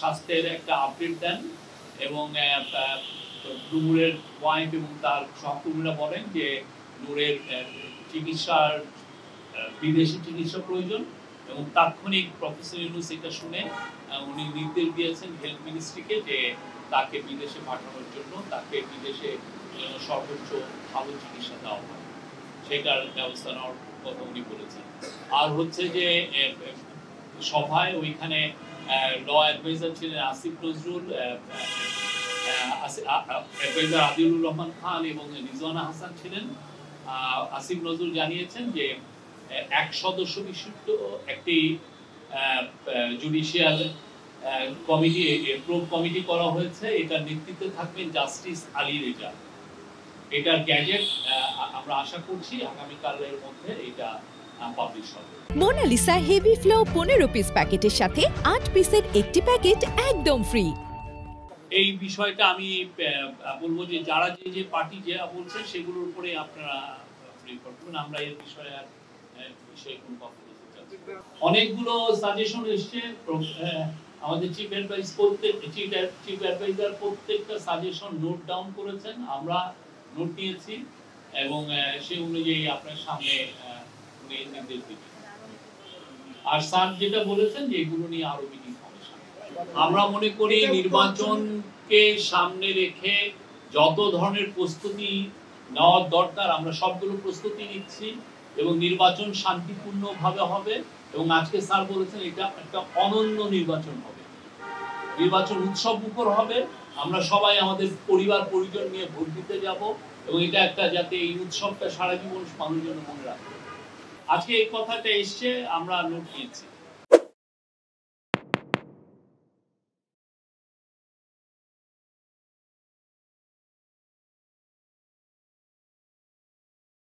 স্বাস্থ্যের একটা আপডেট দেন এবং নূরের ওয়াইফ এবং তার সহকর্মীরা বলেন যে নূরের চিকিৎসার বিদেশি চিকিৎসা প্রয়োজন এবং তাৎক্ষণিক প্রফেসর ইউনূস এটা শুনে উনি নির্দেশ দিয়েছেন হেলথ মিনিস্ট্রিকে যে তাকে বিদেশে পাঠানোর জন্য, তাকে বিদেশে সর্বোচ্চ ভালো চিকিৎসা দেওয়া হয়, সেটার ব্যবস্থা নেওয়ার কথা উনি বলেছেন। আর হচ্ছে যে সভায় ওইখানে ল অ্যাডভাইজার ছিলেন আসিফ নজরুল, অ্যাডভাইজার আদিলুর রহমান খান এবং রিজওয়ানা হাসান ছিলেন। আসিফ নজরুল জানিয়েছেন যে এক সদস্য বিশিষ্ট একটি জুডিশিয়াল কমিটি, প্রোব কমিটি করা হয়েছে। এটার নেতৃত্বে থাকবেন জাস্টিস আলী রেজা। এটার গ্যাজেট আমরা আশা করছি আগামীকালের মধ্যে এটা পাবলিশ হবে। মোনালিসা হেভি ফ্লো 15 পিস প্যাকেটের সাথে 8 পিসের একটি প্যাকেট একদম ফ্রি। এই বিষয়টা আমি বলবো যে যারা যে পার্টি যা বলছে সেগুলোর উপরে আপনারা প্রিফার করুন, আমরা এর বিষয়ে আর কোনো কথা বলতে চাচ্ছি। অনেকগুলো সাজেশন এসছে, আমাদের চিফ অ্যাডভাইজার প্রত্যেকটা সাজেশন নোট ডাউন করেছেন, আমরা নোট নিয়েছি এবং সেই অনুযায়ী আপনার সামনে উনি নির্দেশ দিবেন। আর স্যার যেটা বলেছেন যে এগুলো নিয়ে আরো মিটিং হবে। আমরা মনে করি নির্বাচনকে সামনে রেখে যত ধরনের প্রস্তুতি নেওয়ার দরকার আমরা সবগুলো প্রস্তুতি নিচ্ছি এবং নির্বাচন শান্তিপূর্ণভাবে হবে এবং আজকে স্যার বলেছেন এটা একটা অনন্য নির্বাচন হবে, নির্বাচন উৎসব মুখর হবে। আমরা সবাই আমাদের পরিবার পরিজন নিয়ে ভোট দিতে যাব এবং এটা একটা যাতে এই উৎসবটা সারা জীবন মানুষজন মনে রাখে। আজকে এই কথাটা এসছে, আমরা নোট নিয়েছি।